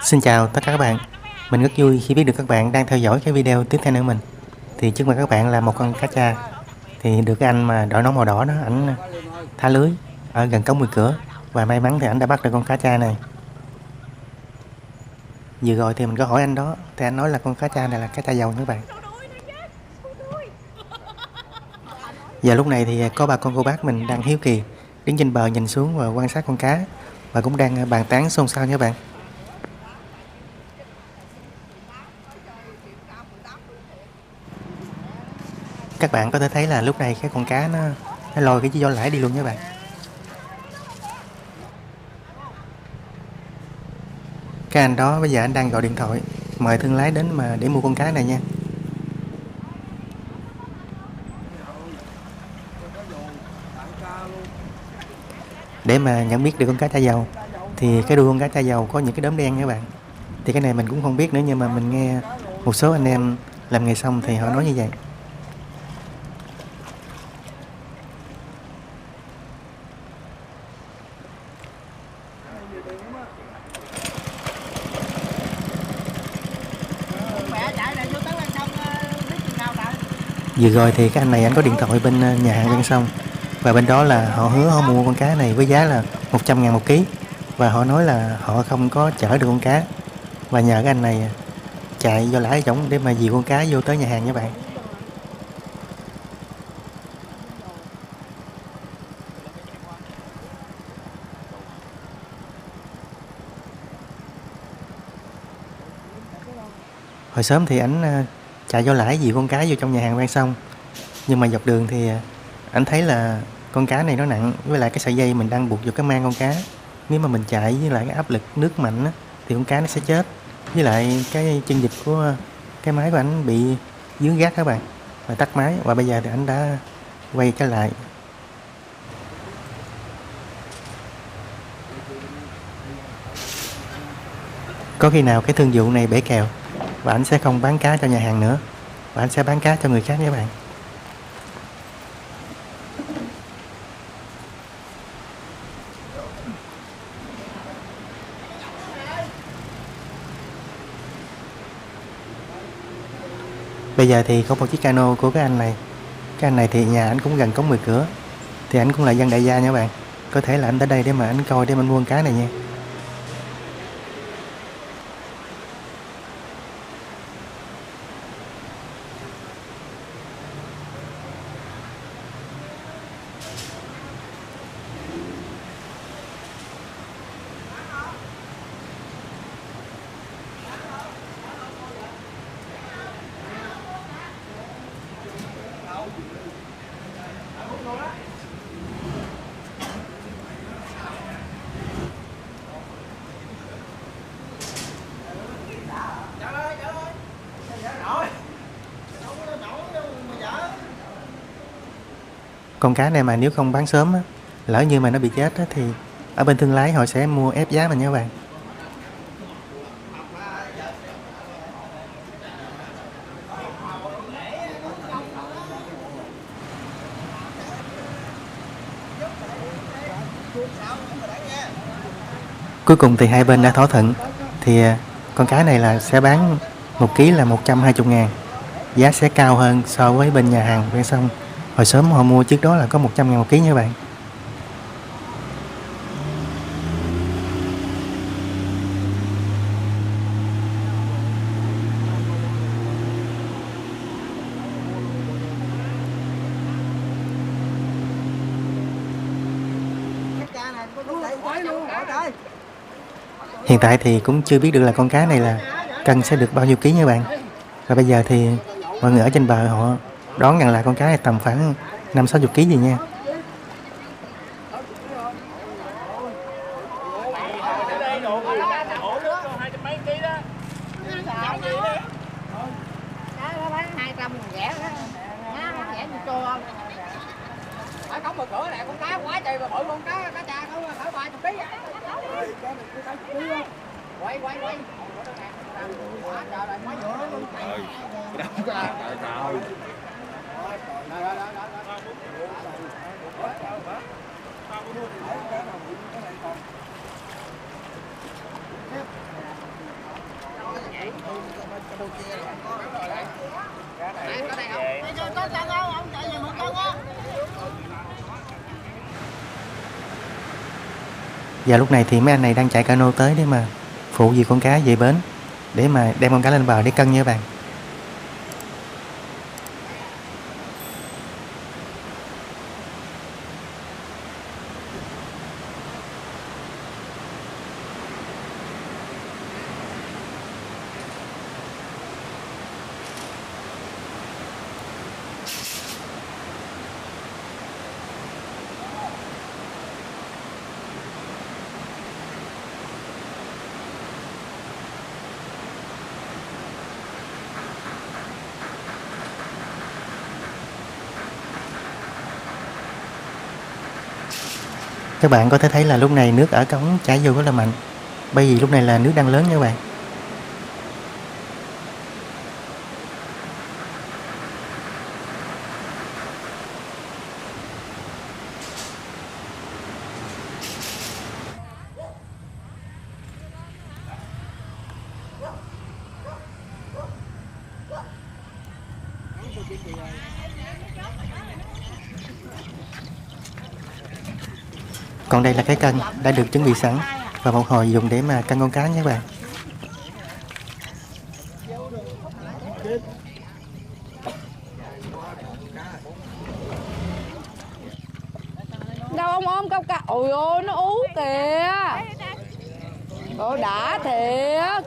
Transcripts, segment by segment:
Xin chào tất cả các bạn. Mình rất vui khi biết được các bạn đang theo dõi cái video tiếp theo nữa mình. Thì trước mặt các bạn là một con cá tra. Thì được cái anh mà đội nón màu đỏ đó, ảnh thả lưới ở gần cống 10 cửa. Và may mắn thì ảnh đã bắt được con cá tra này. Vừa rồi thì mình có hỏi anh đó, thì anh nói là con cá tra này là cá tra dầu nha các bạn. Và lúc này thì có bà con cô bác mình đang hiếu kỳ đứng trên bờ nhìn xuống và quan sát con cá. Và cũng đang bàn tán xôn xao nha các bạn. Các bạn có thể thấy là lúc này cái con cá nó lôi cái giỏ lãi đi luôn nha các bạn. Cái anh đó bây giờ anh đang gọi điện thoại mời thương lái đến mà để mua con cá này nha. Để mà nhận biết được con cá tra dầu thì cái đuôi con cá tra dầu có những cái đốm đen các bạn. Thì cái này mình cũng không biết nữa, nhưng mà mình nghe một số anh em làm nghề xong thì họ nói như vậy. Vừa rồi thì cái anh này anh có điện thoại bên nhà hàng ven sông, và bên đó là họ hứa họ mua con cá này với giá là 100.000 một ký, và họ nói là họ không có chở được con cá, và nhờ cái anh này chạy vô lãi giống để mà dìu con cá vô tới nhà hàng nha bạn. Hồi sớm thì ảnh chạy vô lãi dìu con cá vô trong nhà hàng ven sông, nhưng mà dọc đường thì ảnh thấy là con cá này nó nặng, với lại cái sợi dây mình đang buộc vô cái mang con cá, nếu mà mình chạy với lại cái áp lực nước mạnh á, thì con cá nó sẽ chết. Với lại cái chân vịt của cái máy của ảnh bị dướng gác các bạn, và tắt máy, và bây giờ thì ảnh đã quay trở lại. Có khi nào cái thương vụ này bể kèo và ảnh sẽ không bán cá cho nhà hàng nữa, và ảnh sẽ bán cá cho người khác nha các bạn. Bây giờ thì có một chiếc cano của cái anh này. Cái anh này thì nhà ảnh cũng gần cống 10 cửa, thì ảnh cũng là dân đại gia nha các bạn. Có thể là ảnh tới đây để mà ảnh coi, để mình mua con cá này nha. Con cá này mà nếu không bán sớm á, lỡ như mà nó bị chết á, thì ở bên thương lái họ sẽ mua ép giá mình nha các bạn. Cuối cùng thì hai bên đã thỏa thuận, thì con cá này là sẽ bán 1 ký là 120.000, giá sẽ cao hơn so với bên nhà hàng ven sông. Hồi sớm họ mua trước đó là có 100.000 một ký nha các bạn. Hiện tại thì cũng chưa biết được là con cá này là cân sẽ được bao nhiêu ký nha bạn. Và bây giờ thì mọi người ở trên bờ họ đoán rằng là con cá này tầm khoảng 50-60 ký gì nha. Ở cổng mở cửa này con cá quá trời mà bự, con cá cha có cỡ 30 kg. Quay quay quay. Quá trời rồi, quá giữa luôn. Trời. Và lúc này thì mấy anh này đang chạy cano tới để mà phụ việc con cá về bến để mà đem con cá lên bờ để cân nha các bạn. Các bạn có thể thấy là lúc này nước ở cống chảy vô rất là mạnh, bởi vì lúc này là nước đang lớn nha các bạn. Còn đây là cái cân đã được chuẩn bị sẵn và một hồi dùng để mà cân con cá nha các bạn. Đâu ông ôm câu cá. Ôi ôi nó ú kìa. Ôi đã thiệt.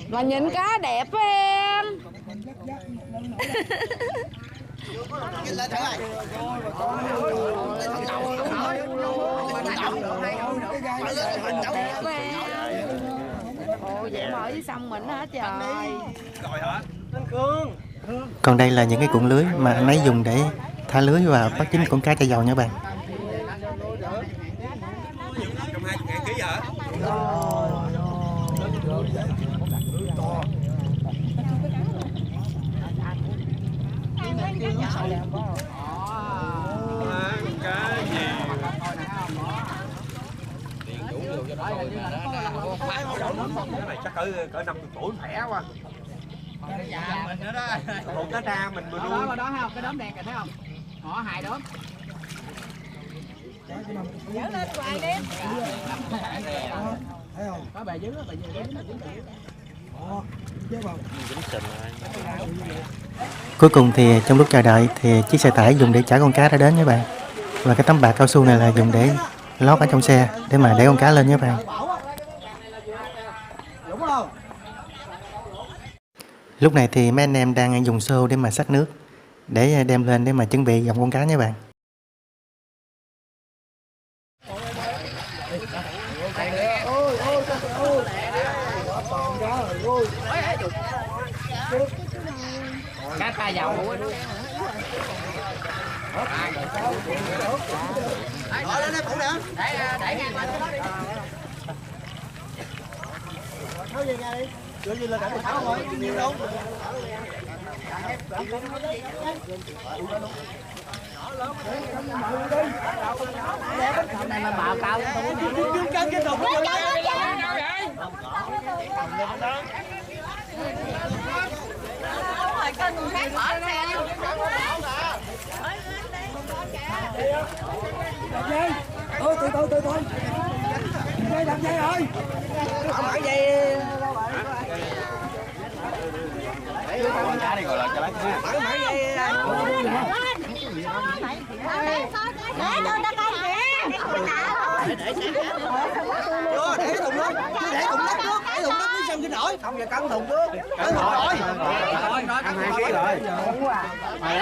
Mà nhìn cá đẹp với em. Ồ vậy mà ở dưới sông mình hả trời. Còn đây là những cái cuộn lưới mà anh ấy dùng để thả lưới và bắt chính con cá chai dầu nha các bạn. Cái này chắc cỡ 50 tuổi khỏe quá. Dạ mình nữa đó. Còn cá tra mình nuôi. Đó đó không? Cái đốm đen kìa thấy không? Họ hai đốm. Dỡ lên hoài đi. Thấy không? Có bè dưới đó, bè dưới. Cuối cùng thì trong lúc chờ đợi thì chiếc xe tải dùng để chở con cá đã đến nha các bạn. Và cái tấm bạc cao su này là dùng để lót ở trong xe để mà để con cá lên nha các bạn. Lúc này thì mấy anh em đang dùng xô để mà xách nước để đem lên để mà chuẩn bị dòng con cá nha các bạn. Cá ta dầu. Rồi lên đây phụ nè. Để ngang lên đó đi. Nói gì ra đi. Đưa gì lên cả 16 thôi, nhiều đâu. Này mà bào cao cân cái thùng nó ôi từ từ dây làm dây rồi không phải dây con cá này gọi là cho bác nha phải dây để thùng nước để thùng nước trước để thùng nước mới xem cái nổi không giờ cân thùng trước cân thùng rồi cân 2 kg rồi mày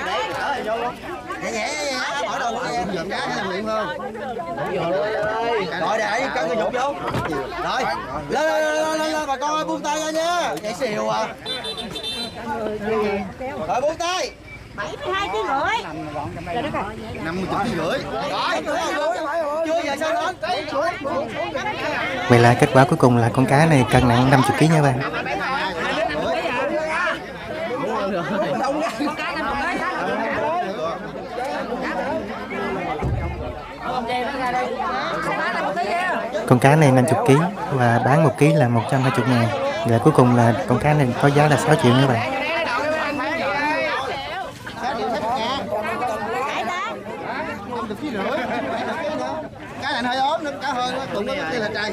để vô luôn nhẹ bỏ đầu em giùm cá làm miệng hơn rồi để cân cái dục vô rồi lên bà con ơi buông tay ra nha vậy xìu à rồi buông tay 72 kg rưỡi. 50 kg rưỡi rồi chưa giờ sao lên Vậy là kết quả cuối cùng là con cá này cân nặng 50 kg nha các bạn. Con cá này 50 kg và bán 1 kg là 120 ngàn. Và cuối cùng là con cá này có giá là 6 triệu nữa bạn. Cá này hơi ốm nữa, cá hơi tụng nó kia là trai.